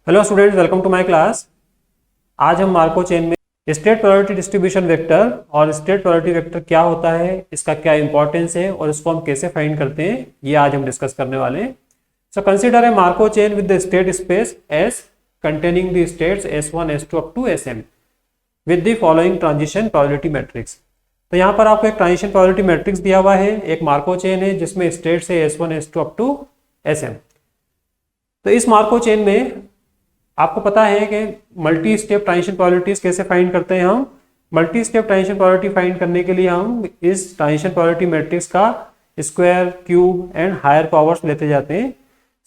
Hello students, welcome to my class. आज हम Markov chain में स्टेट प्रोबेबिलिटी डिस्ट्रीब्यूशन वेक्टर और स्टेट प्रोबेबिलिटी वेक्टर क्या होता है, इसका क्या इंपॉर्टेंस है और इसको हम कैसे फाइंड करते हैं, ये आज हम डिस्कस करने वाले हैं। So consider a Marco chain with the state space S containing the states S1, S2 up to Sm with the following transition probability matrix। तो यहाँ पर आपको एक ट्रांजिशन प्रोबेबिलिटी मैट्रिक्स दिया हुआ है, एक मार्को चेन है जिसमें स्टेट्स है S1, S2 up to Sm। तो इस मार्को चेन में आपको पता है कि मल्टी स्टेप ट्रांजिशन प्रोबेबिलिटीज कैसे फाइंड करते हैं। हम multi step transition probability find करने के लिए हम इस ट्रांजिशन प्रोबेबिलिटी मैट्रिक्स का square, cube and higher powers लेते जाते हैं।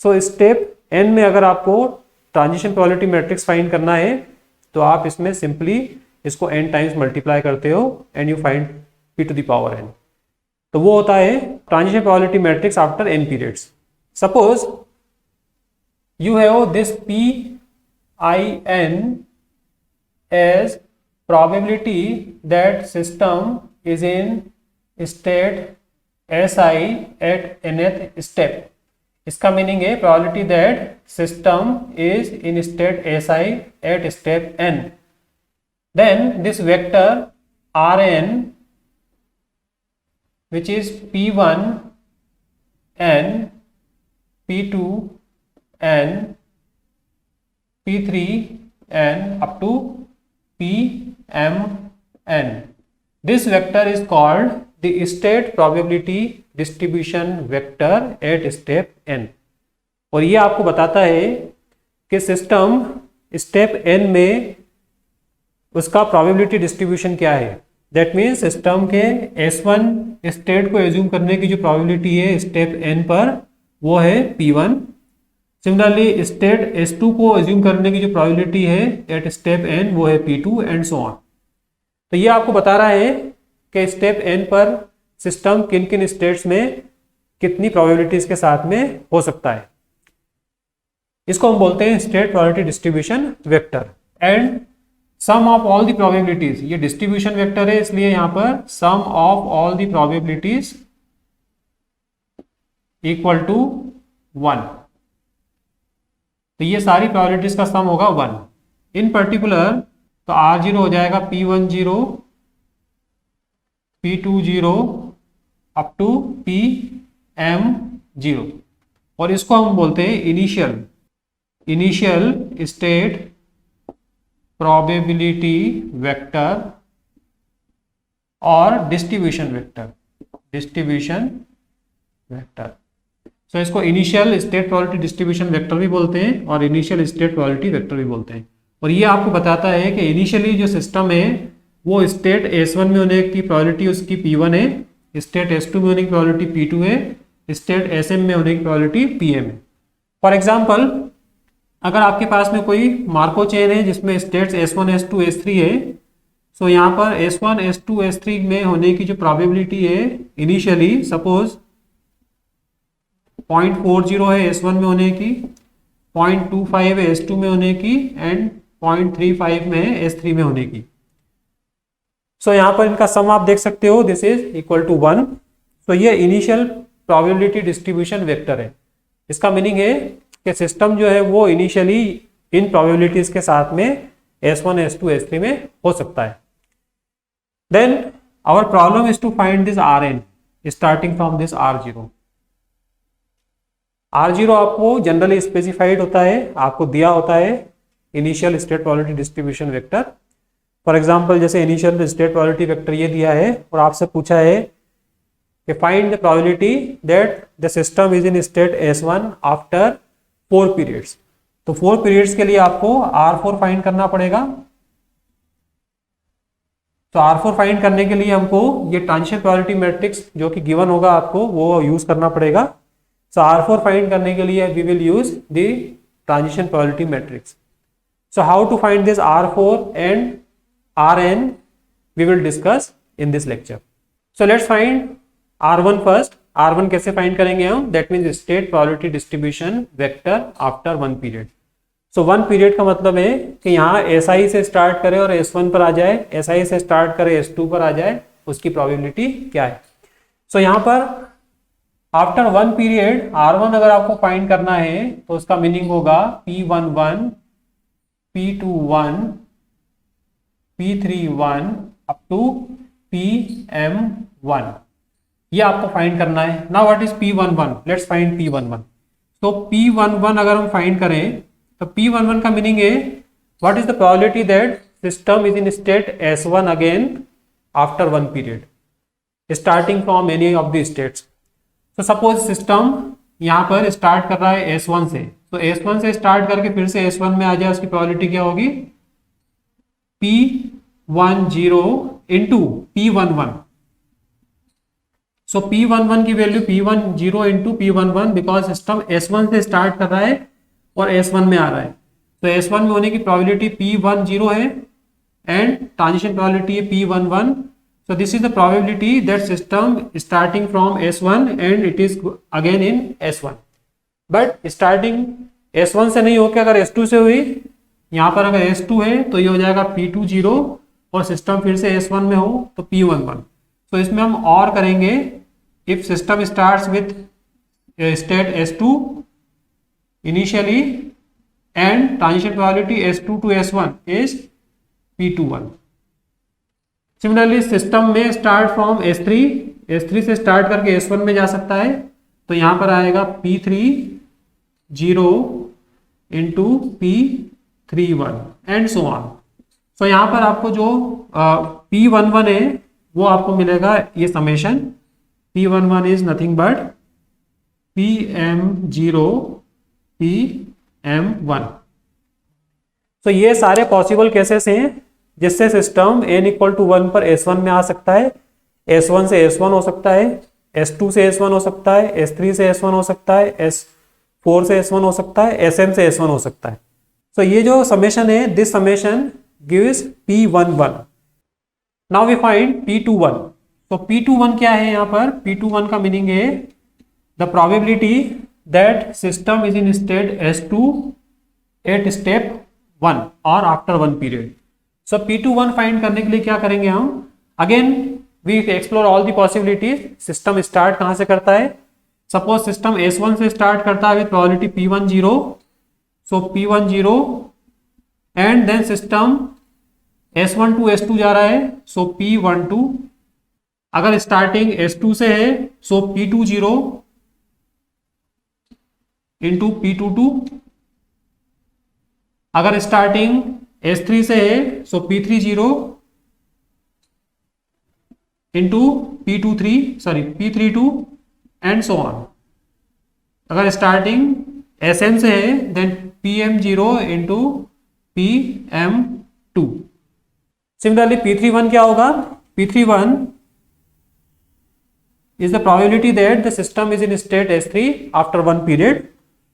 सो स्टेप n में अगर आपको ट्रांजिशन प्रोबेबिलिटी मैट्रिक्स फाइंड करना है तो आप इसमें सिंपली इसको n टाइम्स मल्टीप्लाई करते हो and you find p to the power n। तो वो होता है transition probability matrix after n periods. Suppose you have this PIN as probability that system is in state SI at nth step। इसका meaning है probability that system is in state SI at step n। Then this vector Rn which is P1 n, P2 n, P3 n up to Pmn। This vector is called the state probability distribution vector at step n। और ये आपको बताता है कि system step n में उसका probability distribution क्या है। दैट मीन्स सिस्टम के S1 स्टेट को एज्यूम करने की जो probability है स्टेप n पर वो है P1। सिमिलरली स्टेट S2 को एज्यूम करने की जो प्रोबेबिलिटी है एट स्टेप n वो है P2 एंड सो ऑन। तो ये आपको बता रहा है कि स्टेप n पर सिस्टम किन किन स्टेट्स में कितनी प्रोबेबिलिटीज के साथ में हो सकता है। इसको हम बोलते हैं state probability distribution vector. And sum of all the probabilities, ये डिस्ट्रीब्यूशन वेक्टर है इसलिए यहाँ पर sum of all the probabilities equal to 1। तो ये सारी प्रोबेबिलिटीज का सम होगा 1। इन पर्टिकुलर तो R0 हो जाएगा P10, P20 up to Pm0। और इसको हम बोलते हैं इनिशियल स्टेट प्रोबेबिलिटी वेक्टर और डिस्ट्रीब्यूशन वेक्टर। सो इसको initial state probability distribution vector भी बोलते हैं और इनिशियल स्टेट प्रोबेबिलिटी वेक्टर भी बोलते हैं। और ये आपको बताता है कि इनिशियली जो सिस्टम है वो स्टेट S1 में होने की प्रोबेबिलिटी उसकी P1 है, स्टेट S2 में होने की प्रोबेबिलिटी P2 है, स्टेट SM में होने की प्रोबेबिलिटी PM है। फॉर एग्जाम्पल अगर आपके पास में कोई मार्को चेन है जिसमें स्टेट्स S1, S2, S3 है, सो यहाँ पर S1, S2, S3 में होने की जो प्रोबेबिलिटी है इनिशियली सपोज 0.40 है S1 में होने की, 0.25 है S2 में होने की एंड 0.35 में है S3 में होने की। सो यहाँ पर इनका सम आप देख सकते हो, this is equal to 1। So ये इनिशियल प्रोबेबिलिटी डिस्ट्रीब्यूशन वेक्टर है। इसका मीनिंग है कि सिस्टम जो है वो इनिशियली इन प्रोबेबिलिटीज के साथ में S1, S2, S3 में हो सकता है। Then our problem is to find this Rn starting from this R0। R0 आपको जनरली स्पेसिफाइड होता है, आपको दिया होता है initial state probability distribution vector. For example जैसे इनिशियल स्टेट प्रोबेबिलिटी वेक्टर ये दिया है और आपसे पूछा है कि find the probability that the system is in state S1 after 4 periods. तो 4 पीरियड्स के लिए आपको R4 फाइंड करना पड़ेगा। तो R4 फाइंड करने के लिए हमको ये ट्रांजिशन प्रोबेबिलिटी मैट्रिक्स जो कि गिवन होगा आपको वो यूज करना पड़ेगा। So R4 फाइंड करने के लिए we will use the transition probability matrix। So how to find this R4 and Rn we will discuss in this lecture। So let's find R1 first। R1 कैसे find करेंगे हम? That means state probability distribution vector after 1 period। So 1 period का मतलब है कि यहाँ SI से start करे और S1 पर आ जाए, SI से स्टार्ट करे S2 पर आ जाए, उसकी प्रोबेबिलिटी क्या है। So यहाँ पर आफ्टर 1 पीरियड R1 अगर आपको फाइंड करना है तो उसका मीनिंग होगा P11 P21, P31 up to PM1, ये आपको फाइंड करना है। Now what is P11, let's find P11। तो P11 अगर हम फाइंड करें तो P11 का मीनिंग है what is the probability that system is in state S1 again after one period starting from any of the states. तो suppose system यहाँ पर स्टार्ट कर रहा है S1 से, तो S1 से स्टार्ट करके फिर से S1 में आ जाए, उसकी प्रोबेबिलिटी क्या होगी P10 इंटू P11। सो P11 की value P10 into P11 because system S1 से स्टार्ट कर रहा है और S1 में आ रहा है, तो S1 में होने की प्रोबेबिलिटी P10 है एंड ट्रांजिशन प्रोबेबिलिटी है P11। So this is the probability that system starting from S1 and it is again in S1, but starting S1 से नहीं होकर अगर S2 से हुई, यहाँ पर अगर S2 है तो ये हो जाएगा P20 और सिस्टम फिर से S1 में हो तो P11। तो इसमें हम और करेंगे, if system starts with state S2 initially and transition probability S2 to S1 is P21। Similarly system में स्टार्ट फ्रॉम S3 से स्टार्ट करके S1 में जा सकता है, तो यहां पर आएगा P30 into P31 and so on. So यहां पर आपको जो P11 है वो आपको मिलेगा ये summation, P11 is nothing but PM0 PM1। तो ये सारे पॉसिबल केसेस हैं जिससे सिस्टम n इक्वल टू 1 पर S1 में आ सकता है, S1 से S1 हो सकता है, S2 से S1 हो सकता है, S3 से S1 हो सकता है, S4 से S1 हो सकता है, Sm से S1 हो सकता है। तो ये जो समेशन है, this summation gives P11। Now we find P21। तो P21 क्या है यहाँ पर, P21 का मीनिंग है the probability that system is in state S2 at step 1 और after one period. So P21 find करने के लिए क्या करेंगे हम, again we explore all the possibilities. System start कहां से करता है, सपोज सिस्टम S1 से स्टार्ट करता है with probability P10, so P10 and then system S1 to S2 जा रहा है, सो P12। अगर स्टार्टिंग S2 से है सो P20 इंटू P22। अगर स्टार्टिंग S3 से है सो P30 into P32 and so on. अगर स्टार्टिंग Sm से है then PM0 into PM2। Similarly P31 क्या होगा, P31 is the probability that the system is in state S3 after one period।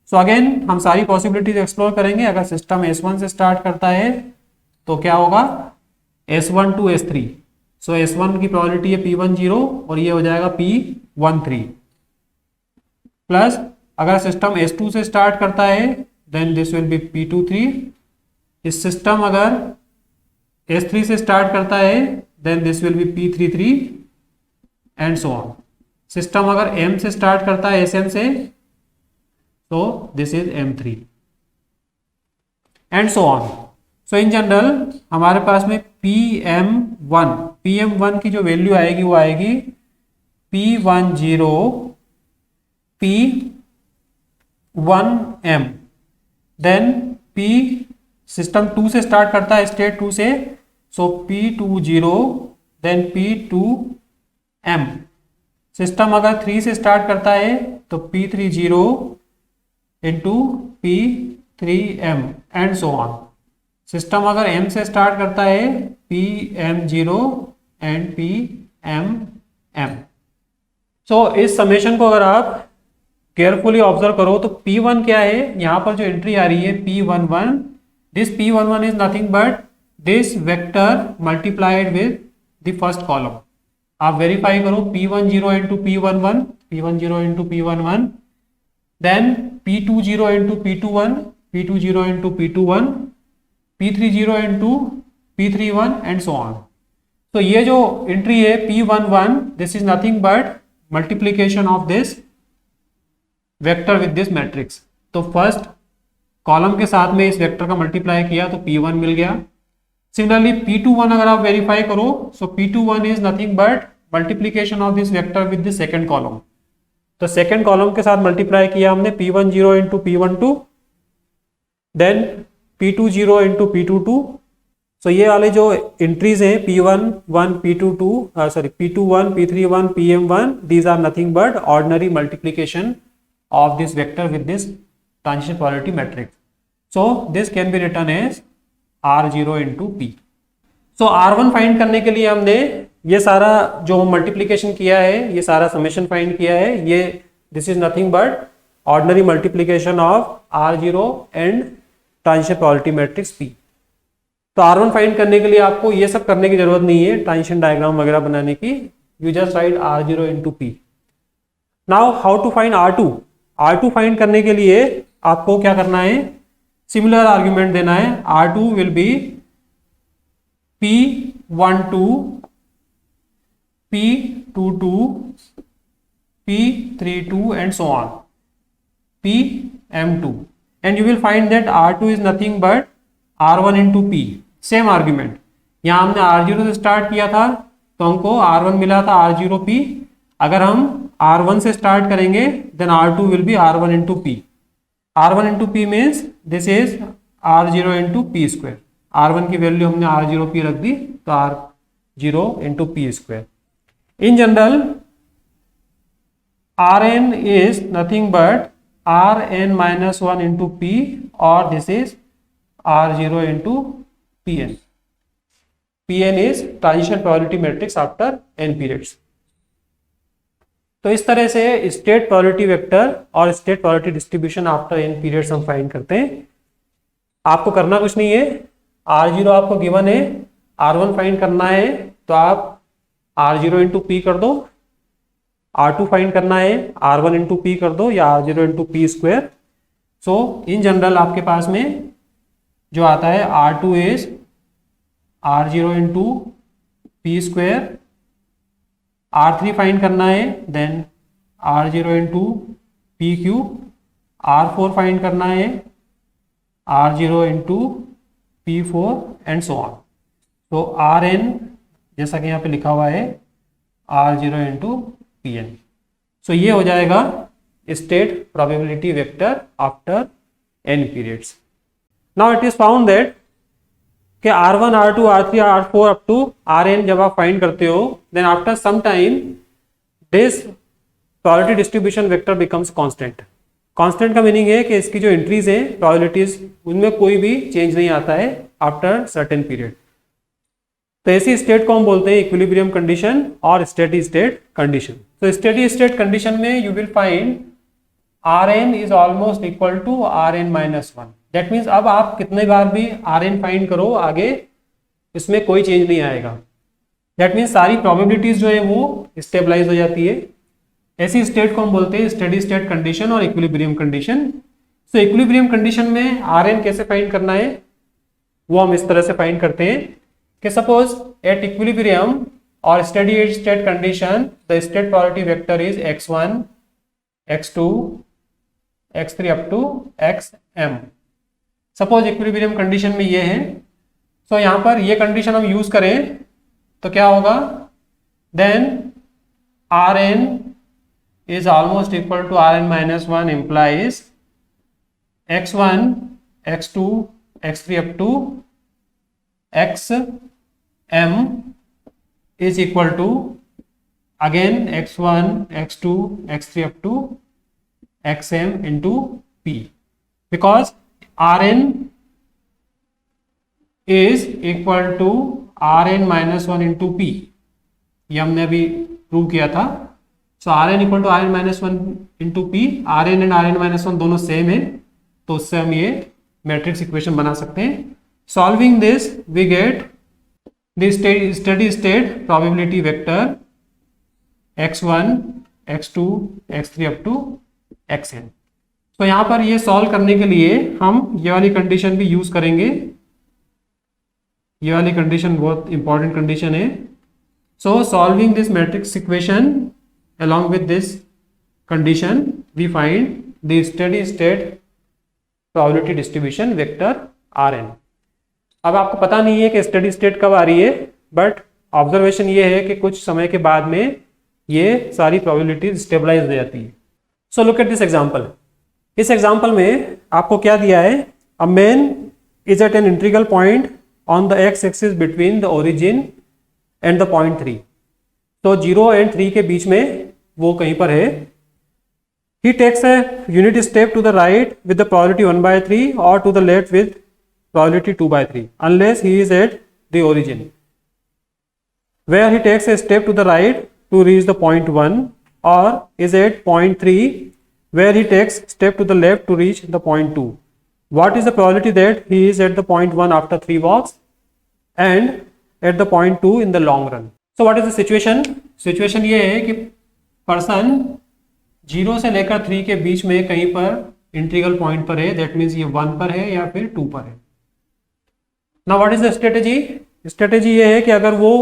So again हम सारी possibilities explore करेंगे। अगर system S1 से स्टार्ट करता है तो क्या होगा S1 to S3, so S1 की प्रोबेबिलिटी है P10 और ये हो जाएगा P13 प्लस अगर सिस्टम S2 से स्टार्ट करता है then this will B P23। इस सिस्टम अगर S3 से स्टार्ट करता है then this will be P33 and so on. System अगर M से स्टार्ट करता है Sm से so this is M3 and so on। so in general हमारे पास में PM1 की जो वैल्यू आएगी वो आएगी P10 P1M then P system 2 से स्टार्ट करता है स्टेट 2 से, सो P20 देन P2M। सिस्टम अगर 3 से स्टार्ट करता है तो P30 into P3M and so on. System अगर M से स्टार्ट करता है PM0 एंड PM। सो इस समेशन को अगर आप केयरफुली ऑब्जर्व करो तो P1 क्या है, यहाँ पर जो एंट्री आ रही है P11, this P11 is nothing but this vector multiplied with the first column. आप वेरीफाई करो P10 into P11 into P11 then P20 into P21, P20 into P21, P30 into P31 and so on। तो ये जो entry है P11 this is nothing but multiplication of this vector with this matrix. तो first column के साथ में इस vector का मल्टीप्लाई किया तो P1 मिल गया। सिमिलरली P21 अगर आप वेरीफाई करो, सो P21 is nothing but multiplication of this vector with the second column. तो सेकंड कॉलम के साथ मल्टीप्लाई किया हमने P10 into P12, then P20 into P22। सो ये वाले जो एंट्रीज हैं P11, P22, sorry P21, P31, PM1, these are nothing but ordinary multiplication of this vector with this transition probability matrix. So this can be written as R0 into P। So R1 find करने के लिए हमने ये सारा जो multiplication किया है, ये सारा समेशन फाइंड किया है, ये this is nothing but ordinary multiplication of R0 and transition probability matrix P। तो R1 फाइंड करने के लिए आपको ये सब करने की जरूरत नहीं है, ट्रांजिशन डायग्राम वगैरह बनाने की। You just write R0 into P। Now how to find R2। R2 find करने के लिए आपको क्या करना है, सिमिलर आर्ग्यूमेंट देना है। R2 will B P12, P22, P32 and so on, PM2, and you will find that R2 is nothing but R1 into P। Same argument, यहाँ हमने R0 से स्टार्ट किया था तो हमको R1 मिला था R0P। अगर हम R1 से स्टार्ट करेंगे then R2 will be R1 into P। R1 into P means this is R0 into P square. R1 की वैल्यू हमने R0P रख दी तो R0 into P square. In general Rn is nothing but Rn minus 1 into P, or this is R0 into Pn। Pn is transition probability matrix after n periods। तो इस तरह से state probability vector और state probability distribution after n periods हम find करते हैं। आपको करना कुछ नहीं है, R0 आपको गिवन है, R1 फाइंड करना है तो आप R0 इंटू P कर दो, R2 फाइंड करना है R1 इंटू P कर दो या R0 into P square. So in general आपके पास में जो आता है R2 is R0 into P square. R3 find करना है then R0 into P cube. R4 find करना है R0 into P4 and so on. तो Rn जैसा कि यहाँ पे लिखा हुआ है R0 इंटू Pn। सो ये हो जाएगा state probability vector after n periods. Now it is found that कि R1, R2, R3, R4 up to Rn जब आप फाइंड करते हो then after some time this probability distribution vector becomes constant. Constant का meaning है कि इसकी जो एंट्रीज है प्रोबेबिलिटीज उनमें कोई भी चेंज नहीं आता है आफ्टर सर्टेन पीरियड। तो ऐसी स्टेट को हम बोलते हैं इक्विलिब्रियम कंडीशन और स्टेडी स्टेट कंडीशन। तो स्टेडी स्टेट कंडीशन में you will find Rn is almost equal to Rn minus 1। That means अब आप कितने बार भी Rn फाइंड करो आगे इसमें कोई चेंज नहीं आएगा। दैट मीन्स सारी प्रोबेबिलिटीज जो है वो स्टेबलाइज हो जाती है। ऐसी स्टेट को हम बोलते हैं स्टेडी स्टेट कंडीशन और इक्विलिब्रियम कंडीशन। सो इक्विलिब्रियम कंडीशन में Rn कैसे फाइंड करना है वो हम इस तरह से फाइंड करते हैं कि सपोज एट इक्विलिब्रियम और steady state condition the state probability vector is x1, x2, x3 up to xm। Suppose equilibrium condition में ये है। सो यहाँ पर ये कंडीशन हम यूज करें तो क्या होगा, then Rn is almost equal to Rn minus 1 implies x1, x2, x3 up to xm is equal to again x1, x2, x3 up to xm into p, because Rn is equal to Rn minus 1 into p। ये हमने अभी prove किया था। So Rn equal to Rn minus 1 into P. Rn and Rn minus 1 दोनों same है तो उससे हम ये मैट्रिक्स इक्वेशन बना सकते हैं। Solving this we get the steady state probability vector x1, x2, x3 up to xn। तो यहाँ पर ये सॉल्व करने के लिए हम ये वाली कंडीशन भी यूज करेंगे। ये वाली कंडीशन बहुत इंपॉर्टेंट कंडीशन है। सो solving this matrix equation along with this condition we find the steady state probability distribution vector Rn। अब आपको पता नहीं है कि स्टेडी स्टेट कब आ रही है, बट ऑब्जर्वेशन ये है कि कुछ समय के बाद में ये सारी प्रोबेबिलिटी स्टेबलाइज हो जाती है। So look at this example. इस एग्जांपल में आपको क्या दिया है, a man is at an integral point on the x axis between the origin and the point 3। तो 0 एंड 3 के बीच में वो कहीं पर है। He takes a unit step to the right with the probability 1/3 or to the left with probability 2/3 unless he is at the origin, where he takes a step to the right to reach the point 1 or is at point 3 where he takes step to the left to reach the point 2. What is the probability that he is at the point 1 after 3 walks and at the point 2 in the long run? So what is the situation? Situation ये है कि person 0 से लेकर 3 के बीच में कहीं पर integral point पर है, दैट मीन्स ये 1 पर है या फिर 2 पर है। Now what is the strategy? Strategy ये है कि अगर वो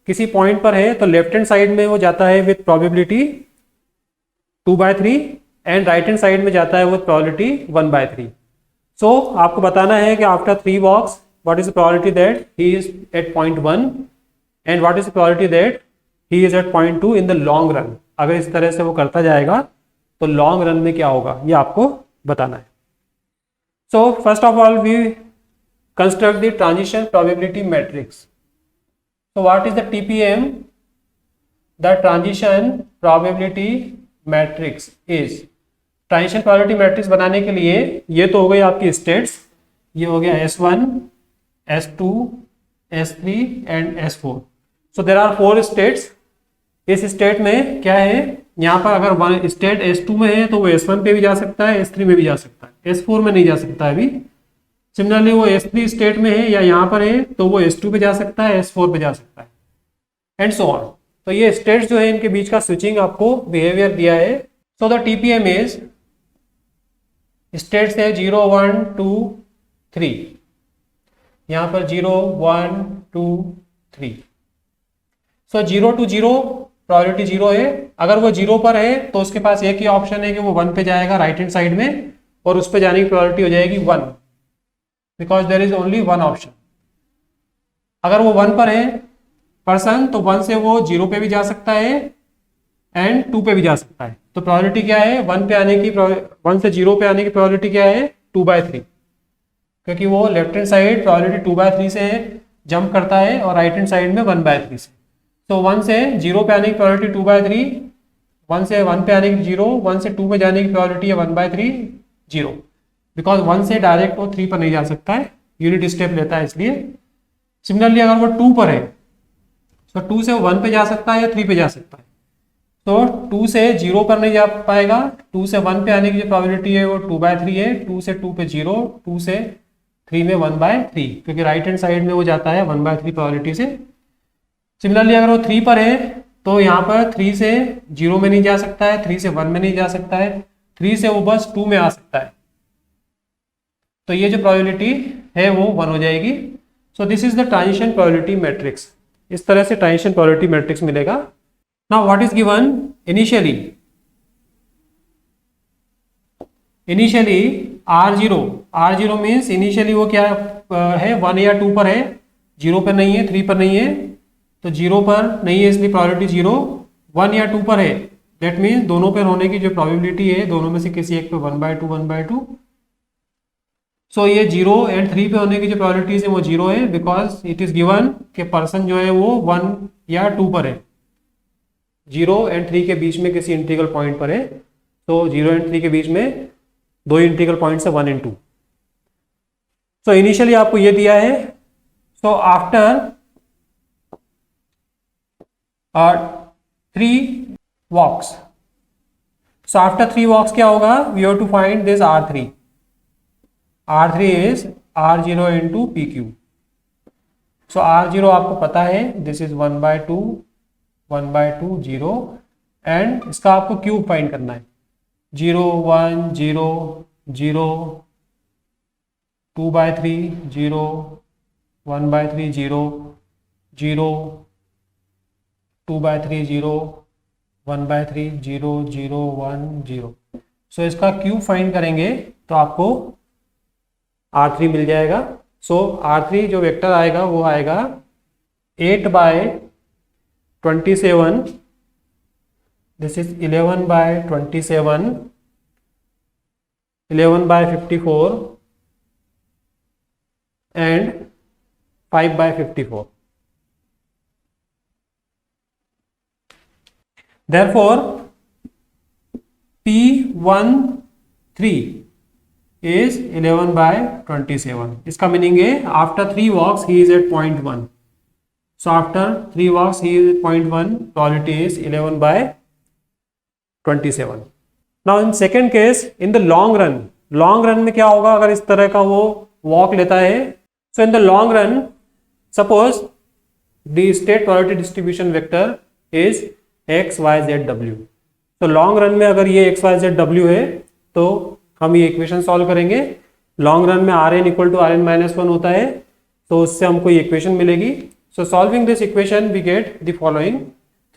किसी पॉइंट पर है तो लेफ्ट हैंड साइड में वो जाता है with probability 2/3 and right hand side में जाता है विथ प्रोबेबिलिटी 1/3। सो आपको बताना है कि after 3 walks what is the probability that he is at point 1 and what is the probability that he is at point 2 in the long run. अगर इस तरह से वो करता जाएगा तो लॉन्ग रन में क्या होगा ये आपको बताना है। So first of all we construct the transition probability matrix. So what is the TPM? The transition probability matrix is, transition probability matrix बनाने के लिए ये तो हो गई आपकी स्टेट्स, ये हो गया S1, S2, S3 and S4। So there are 4 states. इस स्टेट में क्या है, यहाँ पर अगर वन स्टेट S2 में है तो वो S1 पे भी जा सकता है, S3 में भी जा सकता है, S4 में नहीं जा सकता है अभी। सिमिलरली वो S3 स्टेट में है या यहाँ पर है तो वो S2 पे जा सकता है, S4 पे जा सकता है एंड सो ऑन। तो ये स्टेट्स जो है इनके बीच का स्विचिंग आपको बिहेवियर दिया है। So the TPM is, states है 0, 1, 2, 3, यहाँ पर 0, 1, 2, 3। सो 0 to 0 प्रोबेबिलिटी 0 है। अगर वो 0 पर है तो उसके पास एक ही ऑप्शन है कि वो 1 पे जाएगा राइट हैंड साइड में और उस पे जाने की प्रोबेबिलिटी हो जाएगी 1, because there is only 1 option. अगर वो 1 पर है पर्सन तो 1 से वो 0 पे भी जा सकता है एंड 2 पे भी जा सकता है। तो प्रोबेबिलिटी क्या है 1 पे आने की, 1 से 0 पे आने की प्रोबेबिलिटी क्या है 2/3, क्योंकि वो लेफ्ट हैंड साइड प्रोबेबिलिटी 2/3 से जंप करता है और राइट हैंड साइड में 1/3 से। तो 1 से 0 पे आने की प्रोबेबिलिटी 2/3, 1 से 1 पे आने की 0, 1 से 2 पे जाने की प्रोबेबिलिटी है 1/3, 0, बिकॉज 1 से डायरेक्ट वो 3 पर नहीं जा सकता है, यूनिट स्टेप लेता है इसलिए। सिमिलरली अगर वो 2 पर है तो 2 से 1 पे जा सकता है या 3 पे जा सकता है। तो 2 से 0 पर नहीं जा पाएगा, 2 से 1 पे आने की जो प्रोबेबिलिटी है वो 2/3 है, 2 से 2 पे 0, 2 से 3 में 1/3, क्योंकि राइट हैंड साइड में वो जाता है 1/3 प्रोबेबिलिटी से। सिमिलरली अगर वो 3 पर है तो यहाँ पर 3 से 0 में नहीं जा सकता है, 3 से 1 में नहीं जा सकता है, 3 से वो बस 2 में आ सकता है। तो ये जो प्रोबेबिलिटी है वो 1 हो जाएगी। So this is the transition probability matrix. इस तरह से ट्रांजिशन प्रोबेबिलिटी मैट्रिक्स मिलेगा। Now what is given initially? Initially R0 means initially वो क्या है 1 या 2 पर है, 0 पर नहीं है, 3 पर नहीं है। तो 0 पर नहीं है इसलिए प्रोबेबिलिटी 0, 1 या 2 पर है, दैट मीन्स दोनों पर होने की जो प्रोबेबिलिटी है दोनों में से किसी एक पे 1/2 1/2। सो ये 0 एंड 3 पे होने की जो प्रोबेबिलिटीज है वो 0 है, बिकॉज इट इज गिवन कि पर्सन जो है वो 1 या 2 पर है, 0 एंड 3 के बीच में किसी इंटीग्रल पॉइंट पर है। तो 0 एंड 3 के बीच में दो इंटीग्रल पॉइंट है 1 एंड 2। सो इनिशियली आपको ये दिया है। सो आफ्टर 3 वॉक्स, सो आफ्टर 3 वॉक्स क्या होगा, we have to find this R3 is R0 into PQ। So R0 आपको पता है, दिस इज 1/2 0 एंड इसका आपको क्यूब फाइंड करना है, 0 1 0 0 2/3 0 1/3 0 0 2/3 0 1/3 0 0 1 0। सो इसका क्यूब फाइंड करेंगे तो आपको R3 मिल जाएगा। सो R3 जो वेक्टर आएगा वो आएगा 8/27, this is 11/27, 11/54 and 5/54। Therefore, P13 is 11/27. इसका मीनिंग है after 3 walks he is at 0.1. So after 3 walks he is at 0.1. Probability is 11/27. Now in second case, in the long run में क्या होगा अगर इस तरह का वो वॉक लेता है? So in the long run, suppose the state probability distribution vector is x y z w. तो लॉन्ग रन में अगर ये x y z w है तो हम ये इक्वेशन सॉल्व करेंगे। लॉन्ग रन में Rn equal to Rn minus 1 होता है, तो उससे हमको ये इक्वेशन मिलेगी। So solving this equation we get the following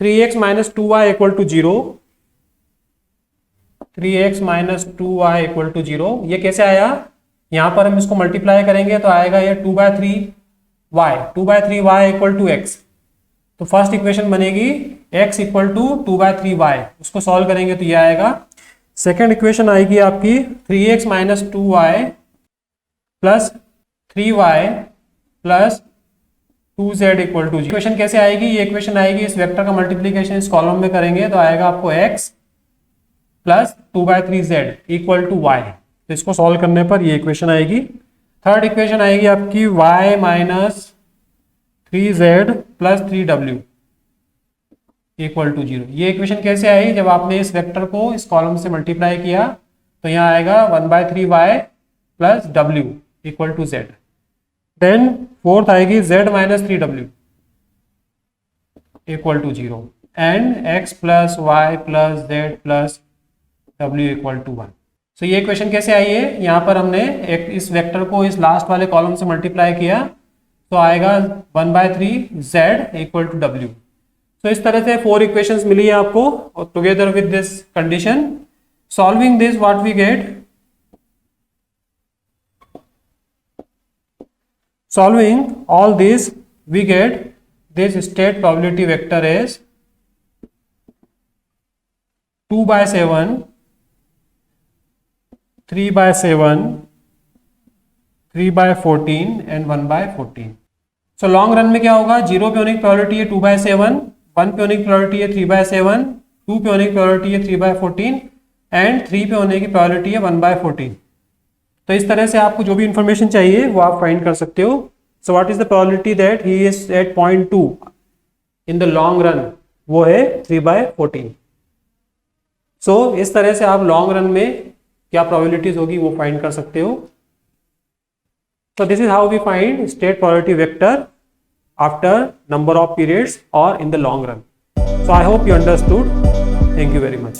3x minus 2y equal to 0, 3x minus 2y equal to 0। ये कैसे आया? यहाँ पर हम इसको मल्टीप्लाई करेंगे तो आएगा ये 2/3y इक्वल टू x। तो फर्स्ट इक्वेशन बनेगी x इक्वल टू 2/3y, उसको सॉल्व करेंगे तो ये आएगा। सेकेंड इक्वेशन आएगी आपकी 3x minus 2y plus 3y plus 2z equal to 0। Equation कैसे आएगी? ये इक्वेशन आएगी इस वेक्टर का मल्टीप्लीकेशन इस कॉलम में करेंगे तो आएगा आपको x plus 2/3z equal to y। तो इसको सॉल्व करने पर ये इक्वेशन आएगी। थर्ड इक्वेशन आएगी आपकी y minus 3z plus 3w equal to 0। ये इक्वेशन कैसे आई? जब आपने इस वेक्टर को इस कॉलम से मल्टीप्लाई किया तो यहाँ आएगा 1/3y plus w equal to z। Then fourth आएगी z minus 3w equal to 0 and x plus y plus z plus w equal to 1। So ये इक्वेशन कैसे आई है? यहाँ पर हमने इस वेक्टर को इस लास्ट वाले कॉलम से मल्टीप्लाई किया तो आएगा 1/3z इक्वल टू w। तो इस तरह से 4 इक्वेशंस मिली है आपको, और together with this condition solving this what we get, solving all this we get this state probability vector is 2/7, 3/7, 3/14 and 1/14। So long run में क्या होगा? 0 पे होने की प्रोबेबिलिटी है 2/7, 1 पे होने की प्रोबेबिलिटी है 3/7, 2 पे होने की प्रोबेबिलिटी है 3/14 एंड 3 पे होने की प्रोबेबिलिटी है 1/14। तो इस तरह से आपको जो भी इंफॉर्मेशन चाहिए वो आप फाइंड कर सकते हो। So what is the probability that he is at 0.2 in the long run? वो है 3/14। सो इस तरह से आप लॉन्ग रन में क्या प्रोबेबिलिटीज होगी वो फाइंड कर सकते हो। So this is how we find state probability vector after number of periods or in the long run. So I hope you understood. Thank you very much.